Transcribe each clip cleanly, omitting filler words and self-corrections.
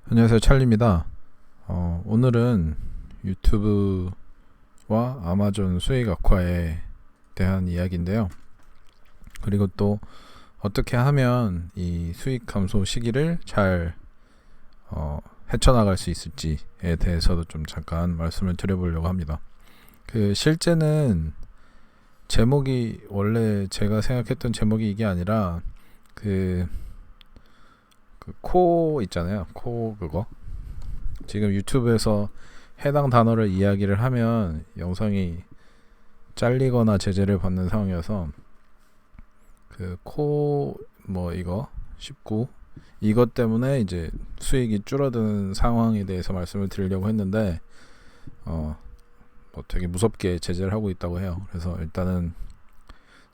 안녕하세요, 찰리입니다. 오늘은 유튜브와 아마존 수익 악화에 대한 이야기인데요. 그리고 또 어떻게 하면 이 수익 감소 시기를 잘 헤쳐나갈 수 있을지에 대해서도 좀 잠깐 말씀을 드려보려고 합니다. 실제는 제목이 원래 제가 생각했던 제목이 이게 아니라 코 있잖아요. 코 그거. 지금 유튜브에서 해당 단어를 이야기를 하면 영상이 잘리거나 제재를 받는 상황이어서 이거 19 이것 때문에 이제 수익이 줄어드는 상황에 대해서 말씀을 드리려고 했는데 되게 무섭게 제재를 하고 있다고 해요. 그래서 일단은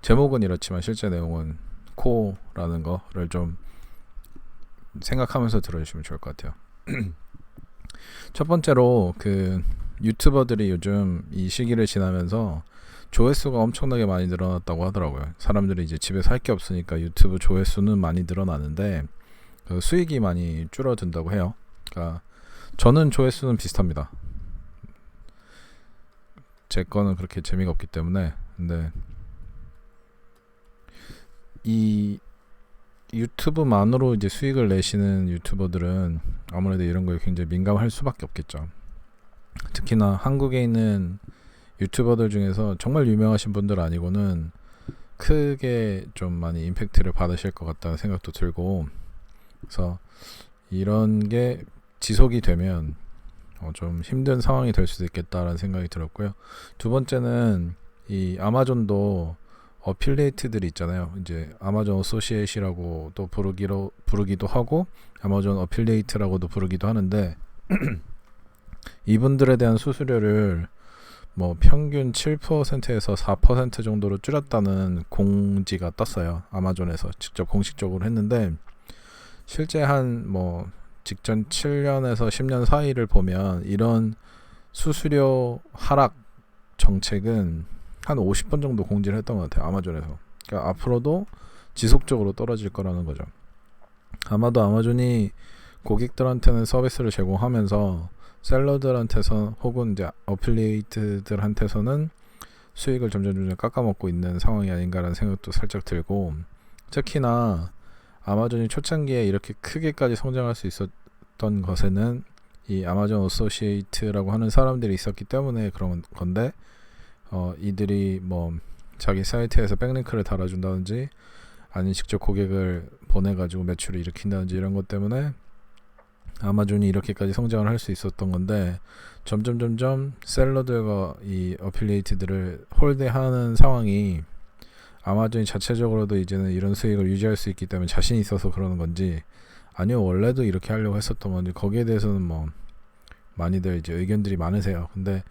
제목은 이렇지만 실제 내용은 코라는 거를 좀 생각하면서 들어주시면 좋을 것 같아요. 첫 번째로 유튜버들이 요즘 이 시기를 지나면서 조회수가 엄청나게 많이 늘어났다고 하더라고요. 사람들이 이제 집에서 할 게 없으니까 유튜브 조회수는 많이 늘어나는데 수익이 많이 줄어든다고 해요. 그러니까 저는 조회수는 비슷합니다. 제 거는 그렇게 재미가 없기 때문에. 근데 이 유튜브만으로 이제 수익을 내시는 유튜버들은 아무래도 이런 거에 굉장히 민감할 수밖에 없겠죠. 특히나 한국에 있는 유튜버들 중에서 정말 유명하신 분들 아니고는 크게 좀 많이 임팩트를 받으실 것 같다는 생각도 들고, 그래서 이런 게 지속이 되면 좀 힘든 상황이 될 수도 있겠다라는 생각이 들었고요. 두 번째는 이 아마존도 어필리에이트들이 있잖아요. 이제 아마존 어소시에이시라고 또 부르기도 하고 아마존 어필리에이트라고도 부르기도 하는데 이분들에 대한 수수료를 평균 7%에서 4% 정도로 줄였다는 공지가 떴어요. 아마존에서 직접 공식적으로 했는데 실제 직전 7년에서 10년 사이를 보면 이런 수수료 하락 정책은 한 50번 정도 공지를 했던 것 같아요. 아마존에서. 그러니까 앞으로도 지속적으로 떨어질 거라는 거죠. 아마도 아마존이 고객들한테는 서비스를 제공하면서 셀러들한테서 혹은 이제 어필리에이트들한테서는 수익을 점점 깎아먹고 있는 상황이 아닌가라는 생각도 살짝 들고, 특히나 아마존이 초창기에 이렇게 크게까지 성장할 수 있었던 것에는 이 아마존 어소시에이트라고 하는 사람들이 있었기 때문에 그런 건데, 이들이 자기 사이트에서 백링크를 달아준다든지 아니면 직접 고객을 보내가지고 매출을 일으킨다든지 이런 것 때문에 아마존이 이렇게까지 성장을 할 수 있었던 건데, 점점 셀러들과 이 어필리에이트들을 홀대하는 상황이 아마존이 자체적으로도 이제는 이런 수익을 유지할 수 있기 때문에 자신이 있어서 그러는 건지, 아니면 원래도 이렇게 하려고 했었던 건지, 거기에 대해서는 많이들 이제 의견들이 많으세요. 근데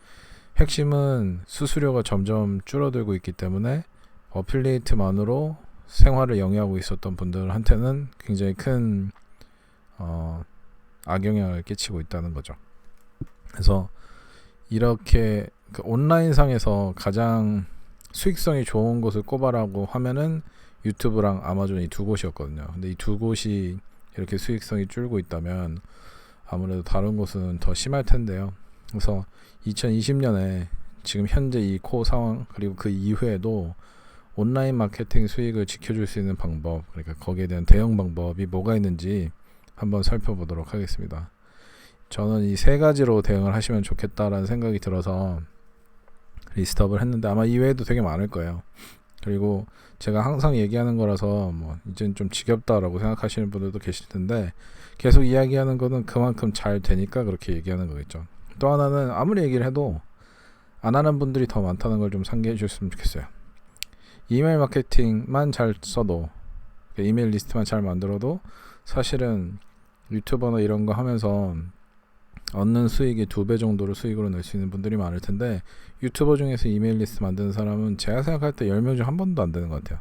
핵심은 수수료가 점점 줄어들고 있기 때문에 어필리에이트만으로 생활을 영위하고 있었던 분들한테는 굉장히 큰 악영향을 끼치고 있다는 거죠. 그래서 이렇게 온라인상에서 가장 수익성이 좋은 곳을 꼽아라고 하면은 유튜브랑 아마존 이 두 곳이었거든요. 근데 이 두 곳이 이렇게 수익성이 줄고 있다면 아무래도 다른 곳은 더 심할 텐데요. 그래서 2020년에 지금 현재 이 코 상황, 그리고 그 이후에도 온라인 마케팅 수익을 지켜줄 수 있는 방법, 그러니까 거기에 대한 대응 방법이 뭐가 있는지 한번 살펴보도록 하겠습니다. 저는 이 세 가지로 대응을 하시면 좋겠다라는 생각이 들어서 리스트업을 했는데 아마 이외에도 되게 많을 거예요. 그리고 제가 항상 얘기하는 거라서 이제는 좀 지겹다라고 생각하시는 분들도 계실 텐데, 계속 이야기하는 거는 그만큼 잘 되니까 그렇게 얘기하는 거겠죠. 또 하나는 아무리 얘기를 해도 안 하는 분들이 더 많다는 걸 좀 상기해 주셨으면 좋겠어요. 이메일 마케팅만 잘 써도, 이메일 리스트만 잘 만들어도 사실은 유튜버나 이런 거 하면서 얻는 수익이 2배 정도로 수익으로 낼 수 있는 분들이 많을 텐데, 유튜버 중에서 이메일 리스트 만드는 사람은 제가 생각할 때 10명 중 한 번도 안 되는 것 같아요.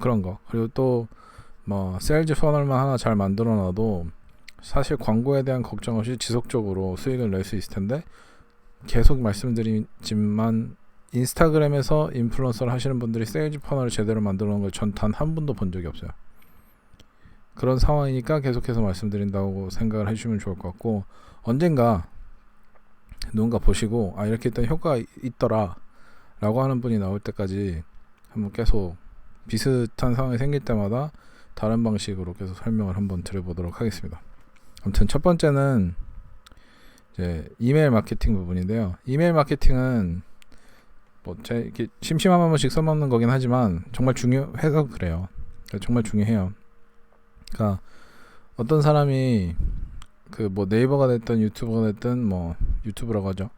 그런 거. 그리고 또 세일즈 퍼널만 하나 잘 만들어 놔도 사실 광고에 대한 걱정 없이 지속적으로 수익을 낼 수 있을 텐데, 계속 말씀드리지만 인스타그램에서 인플루언서를 하시는 분들이 세일즈 퍼널을 제대로 만들어 놓은 걸 전 단 한 번도 본 적이 없어요. 그런 상황이니까 계속해서 말씀드린다고 생각을 해주시면 좋을 것 같고, 언젠가 누군가 보시고 이렇게 했더니 효과가 있더라 라고 하는 분이 나올 때까지 한번 계속 비슷한 상황이 생길 때마다 다른 방식으로 계속 설명을 한번 드려보도록 하겠습니다. 아무튼 첫 번째는 이제 이메일 마케팅 부분인데요. 이메일 마케팅은 뭐 제가 이렇게 심심하면 한 번씩 써먹는 거긴 하지만 정말 중요해서 그래요. 정말 중요해요. 그러니까 어떤 사람이 그 뭐 네이버가 됐든 유튜버가 됐든 뭐 유튜브라고 하죠.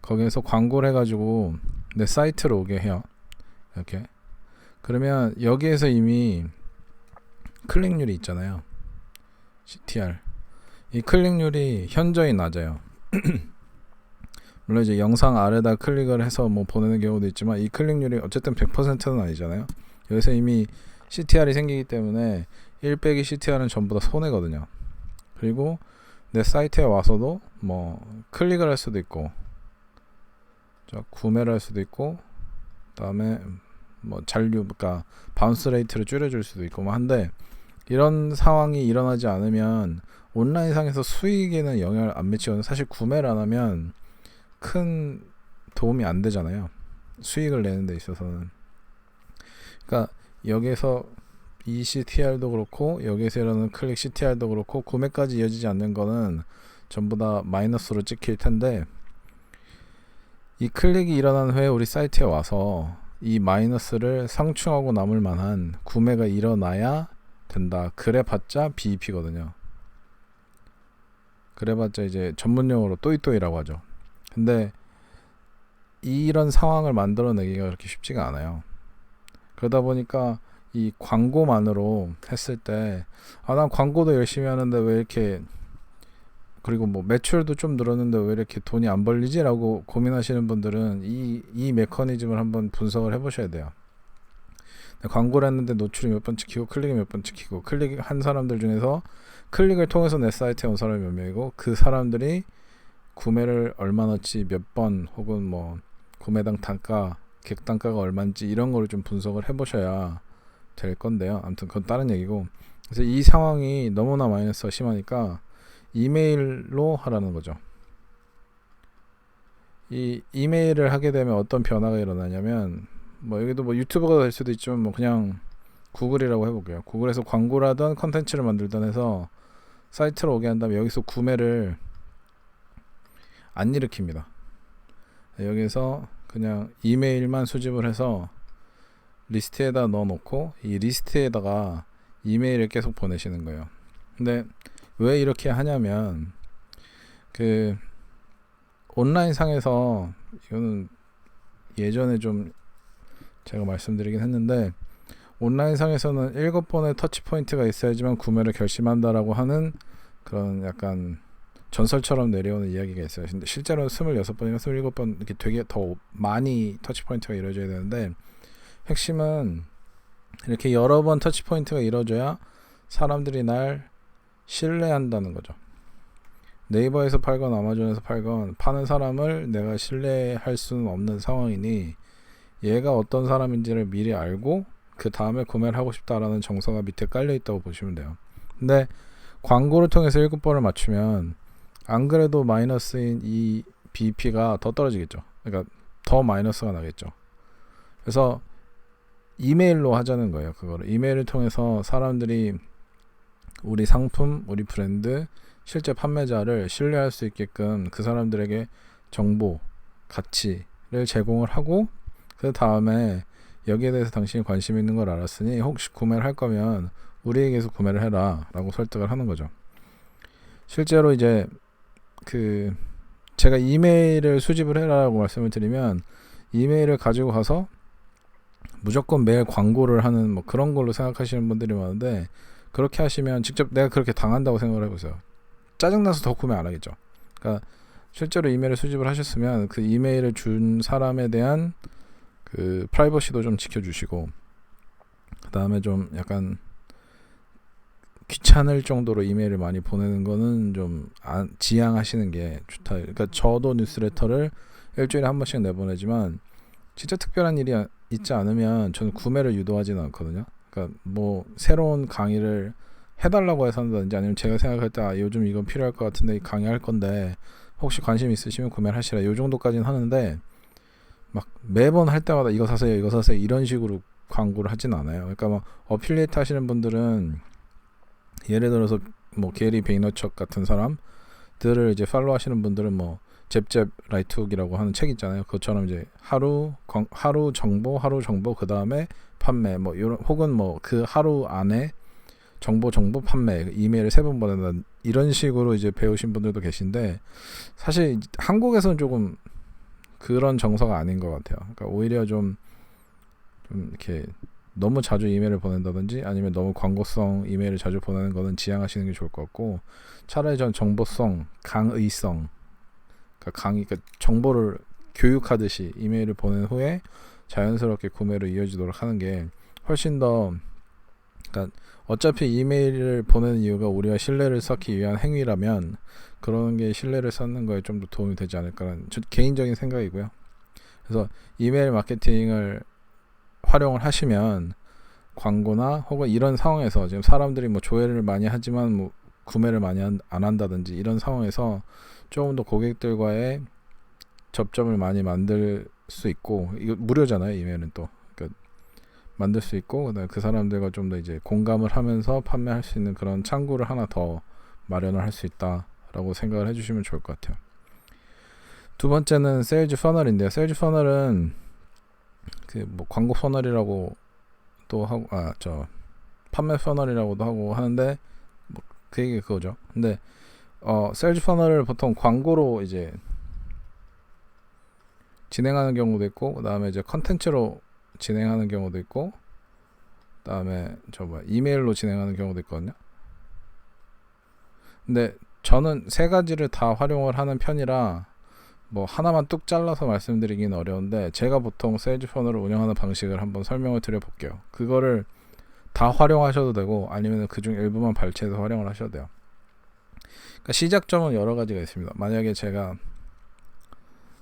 거기에서 광고를 해가지고 내 사이트로 오게 해요. 이렇게. 그러면 여기에서 이미 클릭률이 있잖아요. CTR. 이 클릭률이 현저히 낮아요. 물론 이제 영상 아래다 클릭을 해서 뭐 보내는 경우도 있지만 이 클릭률이 어쨌든 100%는 아니잖아요. 여기서 이미 CTR이 생기기 때문에 1 빼기 CTR은 전부 다 손해거든요. 그리고 내 사이트에 와서도 뭐 클릭을 할 수도 있고, 구매를 할 수도 있고, 그다음에 뭐 잔류, 그러니까 바운스 레이트를 줄여줄 수도 있고 뭐 한데, 이런 상황이 일어나지 않으면 온라인 상에서 수익에는 영향을 안 미치거든요. 사실 구매를 안 하면 큰 도움이 안 되잖아요. 수익을 내는 데 있어서는. 그러니까 여기서 이 CTR도 그렇고 여기서 일어나는 클릭 CTR도 그렇고 구매까지 이어지지 않는 거는 전부 다 마이너스로 찍힐 텐데, 이 클릭이 일어난 후에 우리 사이트에 와서 이 마이너스를 상충하고 남을 만한 구매가 일어나야 된다. 그래봤자 BEP거든요. 그래봤자 이제 전문용어로 또이또이라고 하죠. 근데 이런 상황을 만들어내기가 그렇게 쉽지가 않아요. 그러다 보니까 이 광고만으로 했을 때 난 광고도 열심히 하는데 왜 이렇게, 그리고 뭐 매출도 좀 늘었는데 왜 이렇게 돈이 안 벌리지? 라고 고민하시는 분들은 이 메커니즘을 한번 분석을 해보셔야 돼요. 광고를 했는데 노출이 몇 번 찍히고 클릭이 몇 번 찍히고, 클릭한 사람들 중에서 클릭을 통해서 내 사이트에 온 사람이 몇 명이고, 그 사람들이 구매를 얼마나치 몇 번, 혹은 뭐 구매당 단가, 객단가가 얼마인지 이런 거를 좀 분석을 해보셔야 될 건데요. 아무튼 그건 다른 얘기고, 그래서 이 상황이 너무나 마이너스가 심하니까 이메일로 하라는 거죠. 이 이메일을 하게 되면 어떤 변화가 일어나냐면, 뭐 여기도 뭐 유튜브가 될 수도 있지만 뭐 그냥 구글이라고 해볼게요. 구글에서 광고를 하던 컨텐츠를 만들던 해서 사이트로 오게 한 다음에 여기서 구매를 안 일으킵니다. 여기서 그냥 이메일만 수집을 해서 리스트에다 넣어놓고 이 리스트에다가 이메일을 계속 보내시는 거예요. 근데 왜 이렇게 하냐면, 그 온라인 상에서, 이거는 예전에 좀 제가 말씀드리긴 했는데, 온라인 상에서는 7번의 터치 포인트가 있어야지만 구매를 결심한다라고 하는 그런 약간 전설처럼 내려오는 이야기가 있어요. 근데 실제로는 26번이나 27번 이렇게 되게 더 많이 터치 포인트가 이루어져야 되는데, 핵심은 이렇게 여러 번 터치 포인트가 이루어져야 사람들이 날 신뢰한다는 거죠. 네이버에서 팔건 아마존에서 팔건 파는 사람을 내가 신뢰할 수는 없는 상황이니, 얘가 어떤 사람인지를 미리 알고 그 다음에 구매를 하고 싶다라는 정서가 밑에 깔려 있다고 보시면 돼요. 근데 광고를 통해서 7번을 맞추면 안 그래도 마이너스인 이 BEP가 더 떨어지겠죠. 그러니까 더 마이너스가 나겠죠. 그래서 이메일로 하자는 거예요. 그거를 이메일을 통해서 사람들이 우리 상품, 우리 브랜드, 실제 판매자를 신뢰할 수 있게끔 그 사람들에게 정보, 가치를 제공을 하고, 그 다음에 여기에 대해서 당신이 관심 있는 걸 알았으니 혹시 구매를 할 거면 우리에게서 구매를 해라 라고 설득을 하는 거죠. 실제로 이제 그 제가 이메일을 수집을 해라라고 말씀을 드리면, 이메일을 가지고 가서 무조건 매일 광고를 하는 뭐 그런 걸로 생각하시는 분들이 많은데, 그렇게 하시면 직접 내가 그렇게 당한다고 생각을 해보세요. 짜증나서 더 구매 안 하겠죠. 그러니까 실제로 이메일을 수집을 하셨으면 그 이메일을 준 사람에 대한 그 프라이버시도 좀 지켜주시고, 그 다음에 좀 약간 귀찮을 정도로 이메일을 많이 보내는 거는 좀 지양하시는 게 좋다. 그러니까 저도 뉴스레터를 일주일에 한 번씩 내보내지만 진짜 특별한 일이 있지 않으면 저는 구매를 유도하지는 않거든요. 그러니까 뭐 새로운 강의를 해달라고 해서 한다든지, 아니면 제가 생각할 때 요즘 이건 필요할 것 같은데 강의할 건데 혹시 관심 있으시면 구매를 하시라, 요 정도까지는 하는데 막 매번 할 때마다 이거 사세요 이거 사세요 이런 식으로 광고를 하진 않아요. 그러니까 뭐 어필리에이트 하시는 분들은 예를 들어서 뭐 게리 베이너척 같은 사람들을 이제 팔로우 하시는 분들은 뭐 잽잽 라이트훅이라고 하는 책 있잖아요. 그것처럼 이제 하루 정보 그 다음에 판매 뭐 이런, 혹은 뭐 그 하루 안에 정보 판매, 이메일을 3번 보낸다, 이런 식으로 이제 배우신 분들도 계신데, 사실 한국에서는 조금 그런 정서가 아닌 것 같아요. 그러니까 오히려 좀 이렇게 너무 자주 이메일을 보낸다든지 아니면 너무 광고성 이메일을 자주 보내는 거는 지양하시는 게 좋을 것 같고, 차라리 전 정보성, 강의성, 그러니까 정보를 교육하듯이 이메일을 보낸 후에 자연스럽게 구매로 이어지도록 하는 게 훨씬 더, 그러니까 어차피 이메일을 보내는 이유가 우리가 신뢰를 쌓기 위한 행위라면 그런 게 신뢰를 쌓는 거에 좀 더 도움이 되지 않을까라는 개인적인 생각이고요. 그래서 이메일 마케팅을 활용을 하시면 광고나 혹은 이런 상황에서 지금 사람들이 뭐 조회를 많이 하지만 뭐 구매를 많이 안 한다든지 이런 상황에서 조금 더 고객들과의 접점을 많이 만들 수 있고, 이거 무료잖아요 이메일은 또, 그러니까 만들 수 있고, 그다음에 그 사람들과 좀 더 이제 공감을 하면서 판매할 수 있는 그런 창구를 하나 더 마련을 할 수 있다라고 생각을 해주시면 좋을 것 같아요. 두 번째는 세일즈 퍼널인데요. 세일즈 퍼널은 그 뭐 광고 퍼널이라고 또 하고, 판매 퍼널이라고도 하고 하는데 뭐 그 얘기 그거죠. 근데 세일즈 퍼널을 보통 광고로 이제 진행하는 경우도 있고, 그 다음에 이제 컨텐츠로 진행하는 경우도 있고, 그 다음에 이메일로 진행하는 경우도 있거든요. 근데 저는 세 가지를 다 활용을 하는 편이라 뭐 하나만 뚝 잘라서 말씀드리기는 어려운데, 제가 보통 세일즈 퍼널을 운영하는 방식을 한번 설명을 드려 볼게요. 그거를 다 활용하셔도 되고 아니면 그중 일부만 발췌해서 활용을 하셔도 돼요. 그러니까 시작점은 여러 가지가 있습니다. 만약에 제가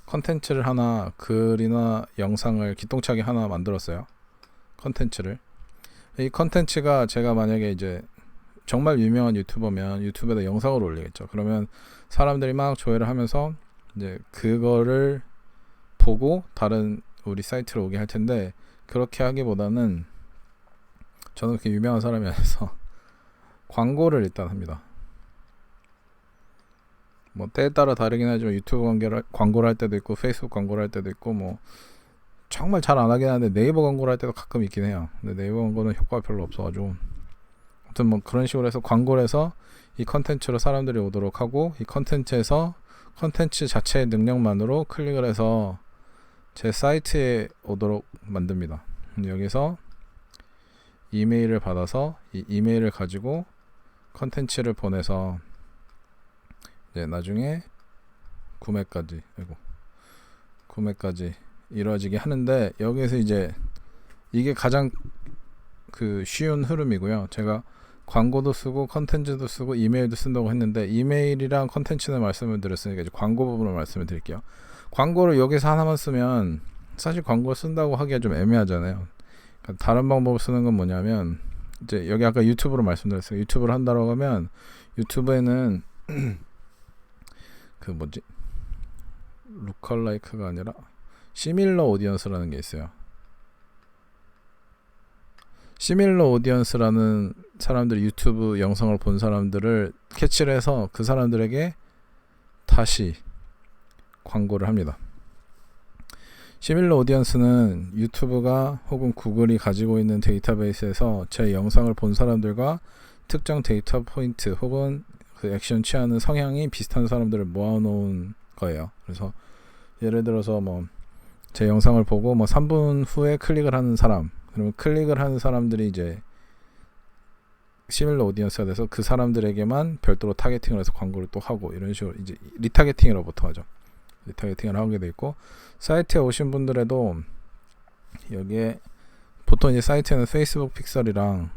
컨텐츠를 하나, 글이나 영상을 기똥차게 하나 만들었어요. 컨텐츠를. 이 컨텐츠가 제가 만약에 이제 정말 유명한 유튜버면 유튜브에다 영상을 올리겠죠. 그러면 사람들이 막 조회를 하면서 이제 그거를 보고 다른 우리 사이트로 오게 할 텐데, 그렇게 하기보다는 저는 그렇게 유명한 사람이 아니라서 광고를 일단 합니다. 뭐 때에 따라 다르긴 하지만 유튜브 광고를 할 때도 있고 페이스북 광고를 할 때도 있고, 뭐 정말 잘 안 하긴 하는데 네이버 광고를 할 때도 가끔 있긴 해요. 근데 네이버 광고는 효과가 별로 없어가지고, 아무튼 뭐 그런 식으로 해서 광고를 해서 이 컨텐츠로 사람들이 오도록 하고, 이 컨텐츠에서 컨텐츠 자체의 능력만으로 클릭을 해서 제 사이트에 오도록 만듭니다. 여기서 이메일을 받아서 이 이메일을 가지고 컨텐츠를 보내서 이제 나중에 구매까지 이루어지게 하는데, 여기에서 이제 이게 가장 그 쉬운 흐름이고요. 제가 광고도 쓰고 컨텐츠도 쓰고 이메일도 쓴다고 했는데, 이메일이랑 컨텐츠는 말씀을 드렸으니까 이제 광고 부분을 말씀을 드릴게요. 광고를 여기서 하나만 쓰면 사실 광고를 쓴다고 하기가 좀 애매하잖아요. 그러니까 다른 방법을 쓰는 건 뭐냐면, 이제 여기 아까 유튜브로 말씀드렸어요. 유튜브를 한다고 하면 유튜브에는 그 루컬라이크가 아니라 시밀러 오디언스라는 게 있어요. 시밀러 오디언스라는 사람들이 유튜브 영상을 본 사람들을 캐치를 해서 그 사람들에게 다시 광고를 합니다. 시밀러 오디언스는 유튜브가 혹은 구글이 가지고 있는 데이터베이스에서 제 영상을 본 사람들과 특정 데이터 포인트 혹은 그 액션 취하는 성향이 비슷한 사람들을 모아놓은 거예요. 그래서 예를 들어서 뭐 제 영상을 보고 뭐 3분 후에 클릭을 하는 사람, 그러면 클릭을 하는 사람들이 이제 시밀러 오디언스가 돼서 그 사람들에게만 별도로 타겟팅을 해서 광고를 또 하고, 이런 식으로 이제 리타겟팅이라고 보통 하죠. 리타겟팅을 하게 돼 있고, 사이트에 오신 분들에도 여기에 보통 이제 사이트에는 페이스북 픽셀이랑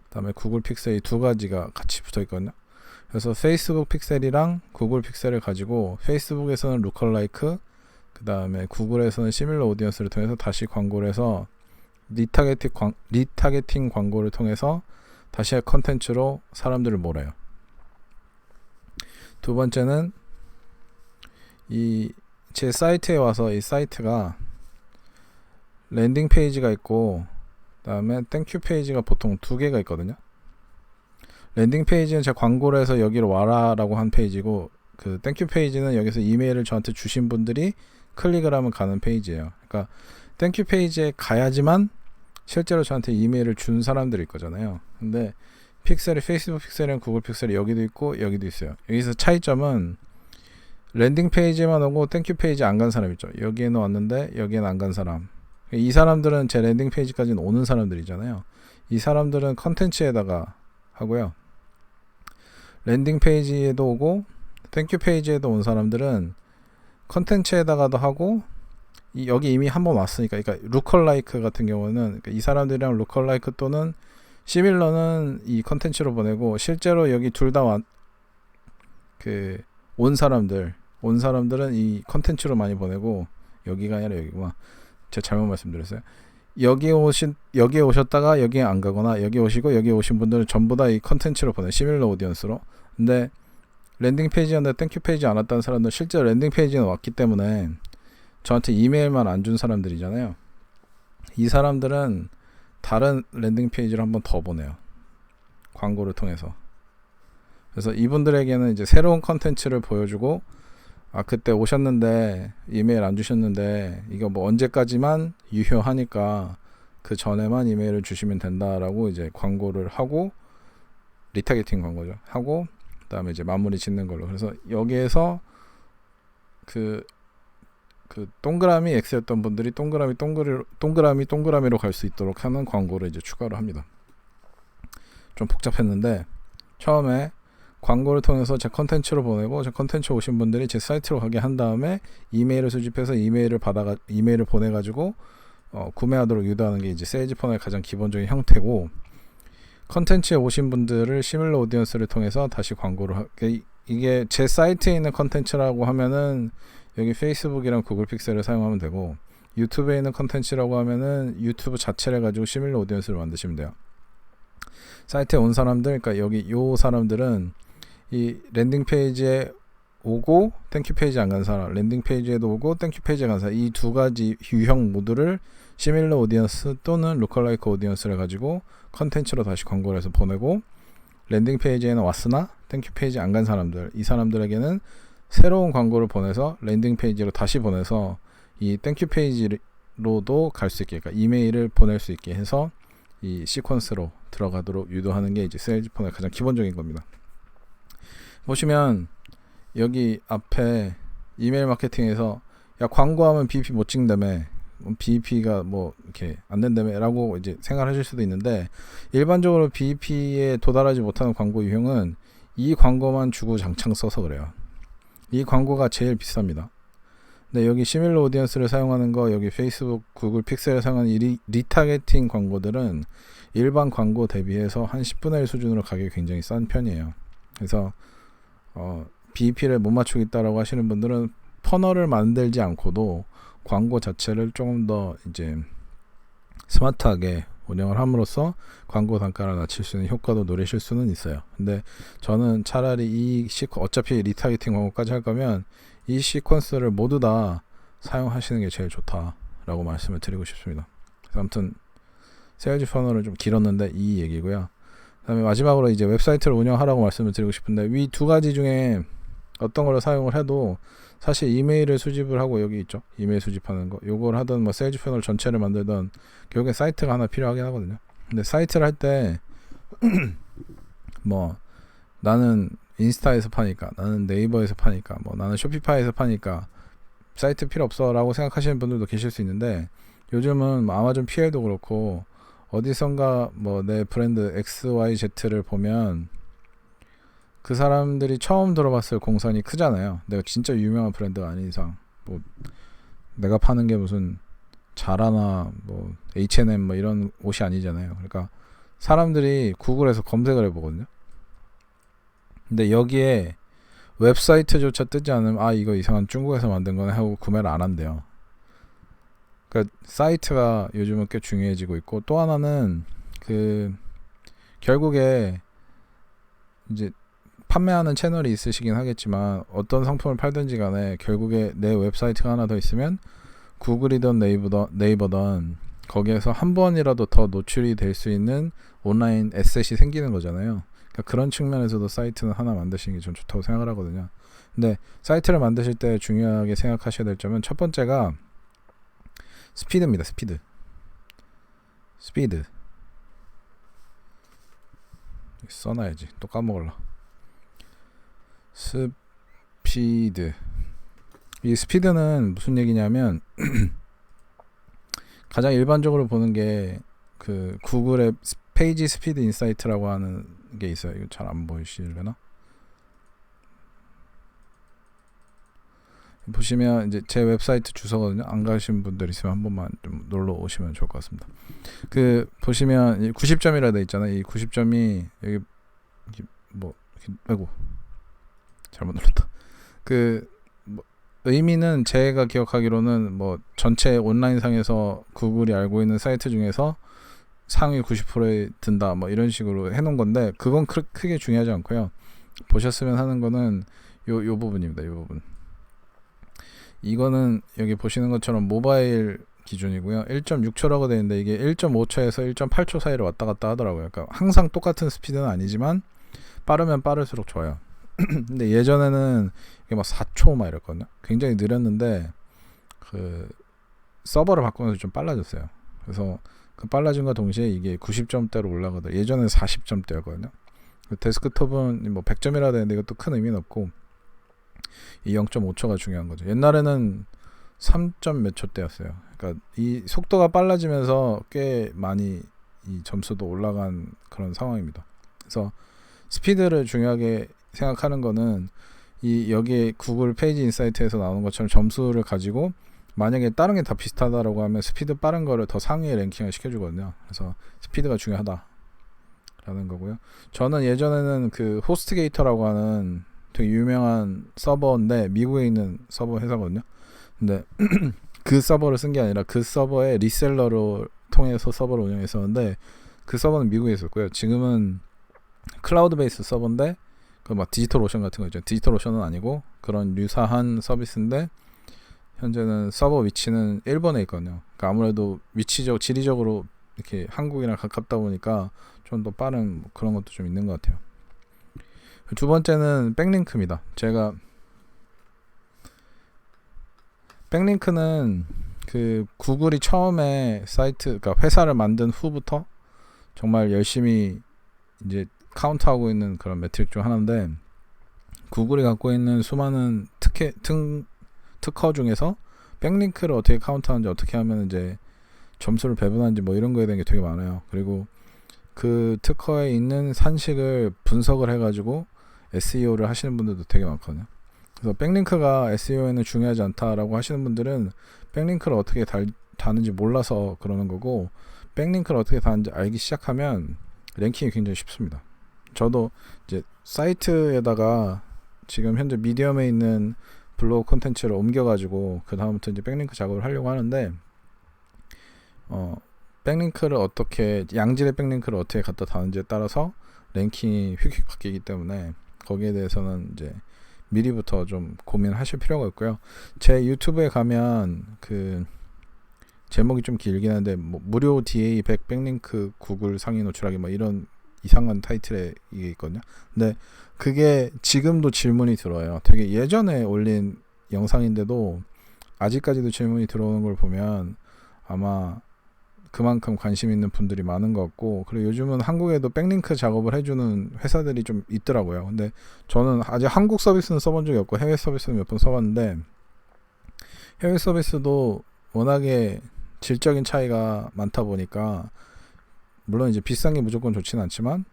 그다음에 구글 픽셀이 두 가지가 같이 붙어 있거든요. 그래서 페이스북 픽셀이랑 구글 픽셀을 가지고 페이스북에서는 루컬라이크, 그 다음에 구글에서는 시밀러 오디언스를 통해서 다시 광고를 해서 리타겟팅 광고를 통해서 다시 컨텐츠로 사람들을 몰아요. 두 번째는 이 제 사이트에 와서 이 사이트가 랜딩 페이지가 있고 그다음에 땡큐 페이지가 보통 두 개가 있거든요. 랜딩 페이지는 제 광고를 해서 여기로 와라라고 한 페이지고, 그 땡큐 페이지는 여기서 이메일을 저한테 주신 분들이 클릭을 하면 가는 페이지예요. 그러니까 땡큐 페이지에 가야지만 실제로 저한테 이메일을 준 사람들일 거잖아요. 근데 픽셀이, 페이스북 픽셀이랑 구글 픽셀이 여기도 있고 여기도 있어요. 여기서 차이점은 랜딩 페이지만 오고 땡큐 페이지 안 간 사람 있죠. 여기에는 왔는데 여기에는 안 간 사람. 이 사람들은 제 랜딩 페이지까지는 오는 사람들이잖아요. 이 사람들은 컨텐츠에다가 하고요. 랜딩 페이지에도 오고 땡큐 페이지에도 온 사람들은 컨텐츠에다가도 하고, 여기 이미 한번 왔으니까, 그러니까 루컬라이크 같은 경우는 그러니까 이 사람들이랑 루컬라이크 또는 시밀러는 이 컨텐츠로 보내고, 실제로 여기 둘 다 온 사람들은 이 컨텐츠로 많이 보내고, 여기가 아니라 여기구나. 제가 잘못 말씀드렸어요. 여기에 오셨다가 여기에 안 가거나, 여기 오시고 여기 오신 분들은 전부 다 이 컨텐츠로 보내, 시밀러 오디언스로. 근데 랜딩 페이지였는데 땡큐 페이지 안 왔다는 사람들은 실제 랜딩 페이지는 왔기 때문에 저한테 이메일만 안 준 사람들이잖아요. 이 사람들은 다른 랜딩 페이지를 한번 더 보내요. 광고를 통해서. 그래서 이분들에게는 이제 새로운 컨텐츠를 보여주고, 그때 오셨는데 이메일 안 주셨는데 이거 뭐 언제까지만 유효하니까 그 전에만 이메일을 주시면 된다라고 이제 광고를 하고, 리타게팅 광고죠. 하고 그다음에 이제 마무리 짓는 걸로. 그래서 여기에서 그 동그라미 X였던 분들이 동그라미로 갈 수 있도록 하는 광고를 이제 추가로 합니다. 좀 복잡했는데, 처음에 광고를 통해서 제 컨텐츠로 보내고, 제 컨텐츠 오신 분들이 제 사이트로 가게 한 다음에 이메일을 수집해서 이메일을 보내가지고 구매하도록 유도하는 게 이제 세일즈 퍼널의 가장 기본적인 형태고, 컨텐츠에 오신 분들을 시밀러 오디언스를 통해서 다시 광고를 이게 제 사이트에 있는 컨텐츠라고 하면은 여기 페이스북이랑 구글 픽셀을 사용하면 되고, 유튜브에 있는 컨텐츠라고 하면은 유튜브 자체를 가지고 시밀러 오디언스를 만드시면 돼요. 사이트에 온 사람들, 그러니까 여기 요 사람들은 이 랜딩 페이지에 오고 땡큐 페이지 안 간 사람, 랜딩 페이지에도 오고 땡큐 페이지에 간 사람, 이 두 가지 유형 모두를 시밀러 오디언스 또는 루컬라이크 오디언스를 가지고 컨텐츠로 다시 광고를 해서 보내고, 랜딩 페이지에는 왔으나 땡큐 페이지 안 간 사람들, 이 사람들에게는 새로운 광고를 보내서 랜딩 페이지로 다시 보내서 이 땡큐 페이지로도 갈 수 있게, 그러니까 이메일을 보낼 수 있게 해서 이 시퀀스로 들어가도록 유도하는 게 이제 세일즈 폰의 가장 기본적인 겁니다. 보시면 여기 앞에 이메일 마케팅에서 야, 광고하면 BEP 못 찍는다며, BEP가 뭐 이렇게 안 된다며 라고 이제 생각하실 수도 있는데, 일반적으로 BEP에 도달하지 못하는 광고 유형은 이 광고만 주구장창 써서 그래요. 이 광고가 제일 비쌉니다. 근데 여기 시밀러 오디언스를 사용하는 거, 여기 페이스북, 구글 픽셀을 사용하는 이 리타게팅 광고들은 일반 광고 대비해서 한 10분의 1 수준으로 가격이 굉장히 싼 편이에요. 그래서 BEP를 못 맞추겠다라고 하시는 분들은 퍼널을 만들지 않고도 광고 자체를 조금 더 이제 스마트하게 운영을 함으로써 광고 단가를 낮출 수 있는 효과도 노리실 수는 있어요. 근데 저는 차라리 어차피 리타게팅 광고까지 할 거면 이 시퀀스를 모두 다 사용하시는 게 제일 좋다라고 말씀을 드리고 싶습니다. 그래서 아무튼 세일즈 퍼널은 좀 길었는데 이 얘기고요. 그다음에 마지막으로 이제 웹사이트를 운영하라고 말씀을 드리고 싶은데, 이 두 가지 중에 어떤 걸 사용을 해도 사실 이메일을 수집을 하고, 여기 있죠, 이메일 수집하는 거, 요걸 하든 뭐 세일즈 퍼널 전체를 만들든 결국에 사이트가 하나 필요하긴 하거든요. 근데 사이트를 할 때 뭐 나는 인스타에서 파니까, 나는 네이버에서 파니까, 뭐 나는 쇼피파이에서 파니까 사이트 필요 없어 라고 생각하시는 분들도 계실 수 있는데, 요즘은 뭐 아마존 PL도 그렇고 어디선가 뭐 내 브랜드 XYZ를 보면 그 사람들이 처음 들어봤을 공산이 크잖아요. 내가 진짜 유명한 브랜드가 아닌 이상, 뭐 내가 파는 게 무슨 자라나 뭐 H&M 뭐 이런 옷이 아니잖아요. 그러니까 사람들이 구글에서 검색을 해보거든요. 근데 여기에 웹사이트조차 뜨지 않으면 이거 이상한 중국에서 만든 거네 하고 구매를 안 한대요. 그러니까 사이트가 요즘은 꽤 중요해지고 있고, 또 하나는 결국에 이제 판매하는 채널이 있으시긴 하겠지만 어떤 상품을 팔든지 간에 결국에 내 웹사이트가 하나 더 있으면 구글이든 네이버든 거기에서 한 번이라도 더 노출이 될 수 있는 온라인 에셋이 생기는 거잖아요. 그러니까 그런 측면에서도 사이트는 하나 만드시는 게 전 좋다고 생각을 하거든요. 근데 사이트를 만드실 때 중요하게 생각하셔야 될 점은 첫 번째가 스피드입니다. 스피드 써놔야지. 또 까먹을라. 스피드. 이 스피드는 무슨 얘기냐면 가장 일반적으로 보는 게 그 구글의 페이지 스피드 인사이트라고 하는 게 있어요. 이거 잘 안 보이시려나? 보시면 이제 제 웹사이트 주소거든요. 안 가신 분들 있으면 한 번만 좀 놀러 오시면 좋을 것 같습니다. 그 보시면 90점이라 돼 있잖아요. 이 90점이 여기 뭐 아이고 잘못 눌렀다. 뭐 의미는 제가 기억하기로는 뭐 전체 온라인상에서 구글이 알고 있는 사이트 중에서 상위 90%에 든다 뭐 이런 식으로 해놓은 건데 그건 크게 중요하지 않고요. 보셨으면 하는 거는 요 부분입니다. 요 부분. 이거는 여기 보시는 것처럼 모바일 기준이고요. 1.6초라고 되어 있는데 이게 1.5초에서 1.8초 사이를 왔다 갔다 하더라고요. 그러니까 항상 똑같은 스피드는 아니지만 빠르면 빠를수록 좋아요. 근데 예전에는 이게 막 4초 막 이랬거든요. 굉장히 느렸는데 그 서버를 바꾸면서 좀 빨라졌어요. 그래서 그 빨라진과 동시에 이게 90점대로 올라가더라고요. 예전에는 40점대였거든요. 데스크톱은 뭐 100점이라 되는데 이것도 큰 의미는 없고 이 0.5초가 중요한 거죠. 옛날에는 3점 몇 초대였어요. 그러니까 이 속도가 빨라지면서 꽤 많이 이 점수도 올라간 그런 상황입니다. 그래서 스피드를 중요하게 생각하는 거는 이 여기에 구글 페이지 인사이트에서 나오는 것처럼 점수를 가지고 만약에 다른 게 다 비슷하다라고 하면 스피드 빠른 거를 더 상위에 랭킹을 시켜주거든요. 그래서 스피드가 중요하다라는 거고요. 저는 예전에는 그 호스트게이터라고 하는 되게 유명한 서버인데 미국에 있는 서버 회사거든요. 근데 그 서버를 쓴 게 아니라 그 서버의 리셀러로 통해서 서버를 운영했었는데 그 서버는 미국에 있었고요. 지금은 클라우드 베이스 서버인데 그 막 디지털 오션 같은 거 있죠. 디지털 오션은 아니고 그런 유사한 서비스인데 현재는 서버 위치는 일본에 있거든요. 그러니까 아무래도 지리적으로 이렇게 한국이랑 가깝다 보니까 좀 더 빠른 뭐 그런 것도 좀 있는 것 같아요. 두 번째는 백링크입니다. 제가 백링크는 그 구글이 처음에 사이트, 그러니까 회사를 만든 후부터 정말 열심히 이제 카운트하고 있는 그런 매트릭 중 하나인데 구글이 갖고 있는 수많은 특허 중에서 백링크를 어떻게 카운트하는지 어떻게 하면 이제 점수를 배분하는지 뭐 이런 거에 대한 게 되게 많아요. 그리고 그 특허에 있는 산식을 분석을 해가지고 SEO를 하시는 분들도 되게 많거든요. 그래서 백링크가 SEO에는 중요하지 않다라고 하시는 분들은 백링크를 어떻게 다는지 몰라서 그러는 거고 백링크를 어떻게 다는지 알기 시작하면 랭킹이 굉장히 쉽습니다. 저도 이제 사이트에다가 지금 현재 미디엄에 있는 블로그 콘텐츠를 옮겨가지고 그 다음부터 이제 백링크 작업을 하려고 하는데 백링크를 어떻게 양질의 백링크를 어떻게 갖다 다는지에 따라서 랭킹이 휙휙 바뀌기 때문에 거기에 대해서는 이제 미리부터 좀 고민하실 필요가 있고요. 제 유튜브에 가면 그 제목이 좀 길긴 한데 뭐 무료 DA 100 백링크 구글 상위 노출하기 뭐 이런 이상한 타이틀에 이게 있거든요. 근데 그게 지금도 질문이 들어요. 되게 예전에 올린 영상인데도 아직까지도 질문이 들어오는 걸 보면 아마 그만큼 관심 있는 분들이 많은 것 같고 그리고 요즘은 한국에도 백링크 작업을 해주는 회사들이 좀 있더라고요. 근데 저는 아직 한국 서비스는 써본 적이 없고 해외 서비스는 몇 번 써봤는데 해외 서비스도 워낙에 질적인 차이가 많다 보니까 물론 이제 비싼 게 무조건 좋지는 않지만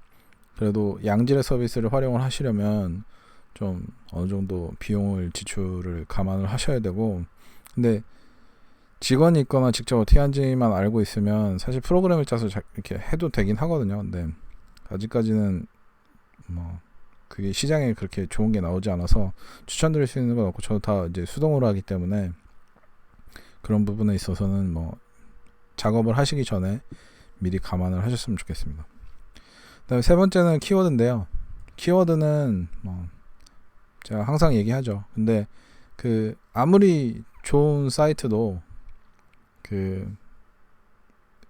그래도 양질의 서비스를 활용을 하시려면 좀 어느 정도 비용을 지출을 감안을 하셔야 되고 근데 직원이 있거나 직접 어떻게 하는지만 알고 있으면 사실 프로그램을 짜서 이렇게 해도 되긴 하거든요. 근데 아직까지는 뭐 그게 시장에 그렇게 좋은 게 나오지 않아서 추천드릴 수 있는 건 없고 저도 다 이제 수동으로 하기 때문에 그런 부분에 있어서는 뭐 작업을 하시기 전에 미리 감안을 하셨으면 좋겠습니다. 그다음에 세 번째는 키워드인데요. 키워드는 뭐 제가 항상 얘기하죠. 근데 그 아무리 좋은 사이트도 그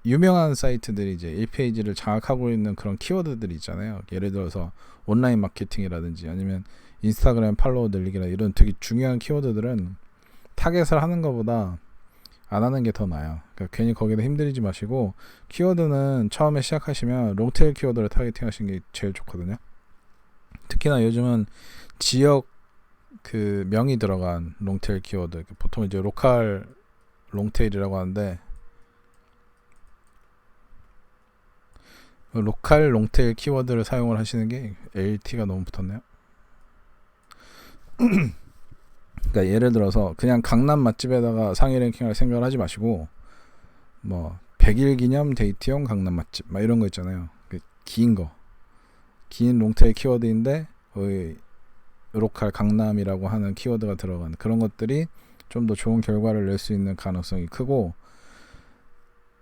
유명한 사이트들이 이제 1페이지를 장악하고 있는 그런 키워드들이 있잖아요. 예를 들어서 온라인 마케팅이라든지 아니면 인스타그램 팔로워 늘리기나 이런 되게 중요한 키워드들은 타겟을 하는 것보다 안 하는 게 더 나아요. 그러니까 괜히 거기다 힘들이지 마시고 키워드는 처음에 시작하시면 롱테일 키워드를 타겟팅 하시는 게 제일 좋거든요. 특히나 요즘은 지역 그 명이 들어간 롱테일 키워드, 보통 이제 로컬 롱테일이라고 하는데 로컬 롱테일 키워드를 사용을 하시는 게 LT가 너무 붙었네요. 그러니까 예를 들어서 그냥 강남 맛집에다가 상위 랭킹할 생각을 하지 마시고 뭐 100일 기념 데이트용 강남 맛집 막 이런 거 있잖아요. 긴 롱테일 키워드인데 거의 로컬 강남이라고 하는 키워드가 들어간 그런 것들이 좀 더 좋은 결과를 낼 수 있는 가능성이 크고,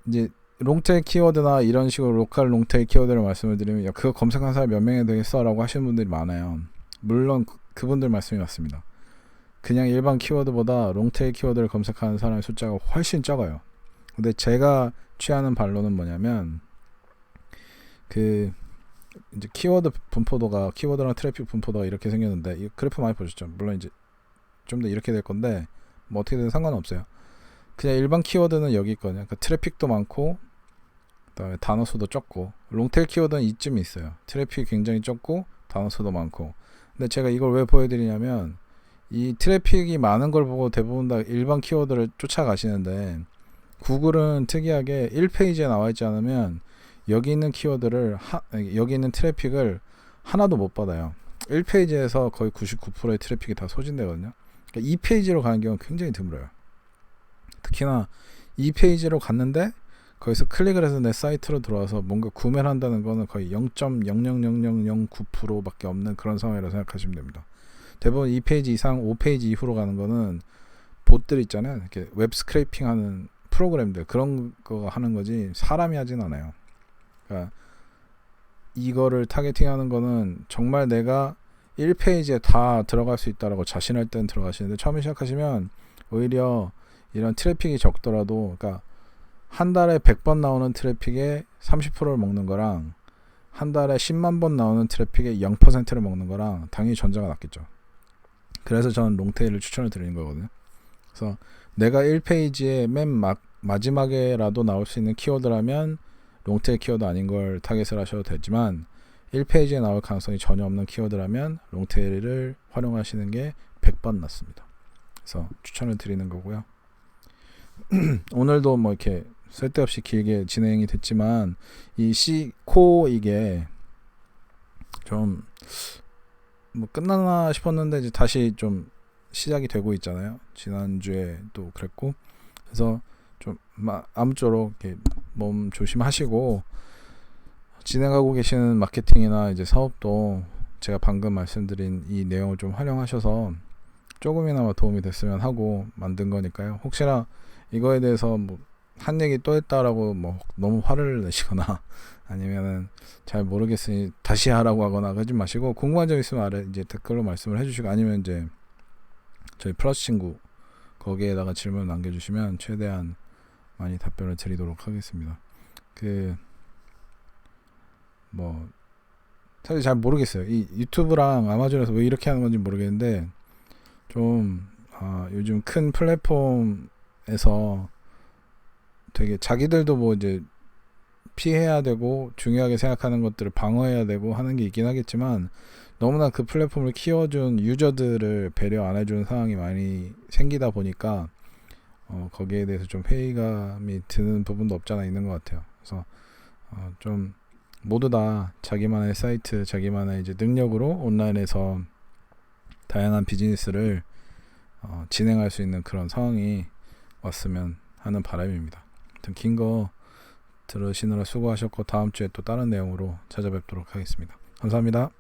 이제 롱테일 키워드나 이런 식으로 로컬 롱테일 키워드를 말씀을 드리면, 야, 그거 검색한 사람 몇 명이 되겠어? 라고 하시는 분들이 많아요. 물론 그분들 말씀이 맞습니다. 그냥 일반 키워드보다 롱테일 키워드를 검색하는 사람의 숫자가 훨씬 적어요. 근데 제가 취하는 반론은 뭐냐면, 그 이제 키워드 분포도가, 키워드랑 트래픽 분포도가 이렇게 생겼는데, 이 그래프 많이 보셨죠? 물론 이제 좀 더 이렇게 될 건데 뭐 어떻게든 상관없어요. 그냥 일반 키워드는 여기 있거든요. 그러니까 트래픽도 많고 그다음에 단어 수도 적고, 롱테일 키워드는 이쯤이 있어요. 트래픽이 굉장히 적고 단어 수도 많고. 근데 제가 이걸 왜 보여드리냐면, 이 트래픽이 많은 걸 보고 대부분 다 일반 키워드를 쫓아가시는데, 구글은 특이하게 1페이지에 나와 있지 않으면 여기 있는 키워드를 여기 있는 트래픽을 하나도 못 받아요. 1페이지에서 거의 99%의 트래픽이 다 소진되거든요. 그러니까 2페이지로 가는 경우는 굉장히 드물어요. 특히나 2페이지로 갔는데 거기서 클릭을 해서 내 사이트로 들어와서 뭔가 구매를 한다는 거는 거의 0.00009% 밖에 없는 그런 상황이라고 생각하시면 됩니다. 대부분 2페이지 이상 5페이지 이후로 가는 거는 봇들 있잖아요. 이렇게 웹 스크래핑 하는 프로그램들, 그런 거 하는 거지 사람이 하진 않아요. 그러니까 이거를 타겟팅하는 거는 정말 내가 1페이지에 다 들어갈 수 있다라고 자신할 때는 들어가시는데, 처음에 시작하시면 오히려 이런 트래픽이 적더라도, 그러니까 한 달에 100번 나오는 트래픽에 30%를 먹는 거랑 한 달에 10만 번 나오는 트래픽에 0%를 먹는 거랑 당연히 전자가 낫겠죠. 그래서 저는 롱테일을 추천을 드리는 거거든요. 그래서 내가 1페이지에 맨 마지막에라도 나올 수 있는 키워드라면 롱테일 키워드 아닌 걸 타겟을 하셔도 되지만, 1페이지에 나올 가능성이 전혀 없는 키워드라면 롱테일을 활용하시는 게 100번 낫습니다. 그래서 추천을 드리는 거고요. 오늘도 뭐 이렇게 쓸데없이 길게 진행이 됐지만, 이 C코 이게 좀 뭐 끝나나 싶었는데 이제 다시 좀 시작이 되고 있잖아요. 지난주에 또 그랬고. 그래서 좀 아무쪼록 이렇게 몸 조심하시고, 진행하고 계시는 마케팅이나 이제 사업도 제가 방금 말씀드린 이 내용을 좀 활용하셔서 조금이나마 도움이 됐으면 하고 만든 거니까요. 혹시나 이거에 대해서 뭐 한 얘기 또 했다라고 뭐 너무 화를 내시거나 아니면은 잘 모르겠으니 다시 하라고 하거나 하지 마시고, 궁금한 점 있으면 아래 이제 댓글로 말씀을 해주시고, 아니면 이제 저희 플러스 친구 거기에다가 질문 남겨주시면 최대한 많이 답변을 드리도록 하겠습니다. 뭐 사실 잘 모르겠어요. 이 유튜브랑 아마존에서 왜 이렇게 하는 건지 모르겠는데, 좀 요즘 큰 플랫폼에서 되게 자기들도 뭐 이제 피해야 되고 중요하게 생각하는 것들을 방어해야 되고 하는 게 있긴 하겠지만, 너무나 그 플랫폼을 키워준 유저들을 배려 안 해주는 상황이 많이 생기다 보니까 거기에 대해서 좀 회의감이 드는 부분도 없잖아 있는 것 같아요. 그래서 좀 모두 다 자기만의 사이트, 자기만의 이제 능력으로 온라인에서 다양한 비즈니스를 진행할 수 있는 그런 상황이 왔으면 하는 바람입니다. 아무튼 긴 거 들으시느라 수고하셨고, 다음 주에 또 다른 내용으로 찾아뵙도록 하겠습니다. 감사합니다.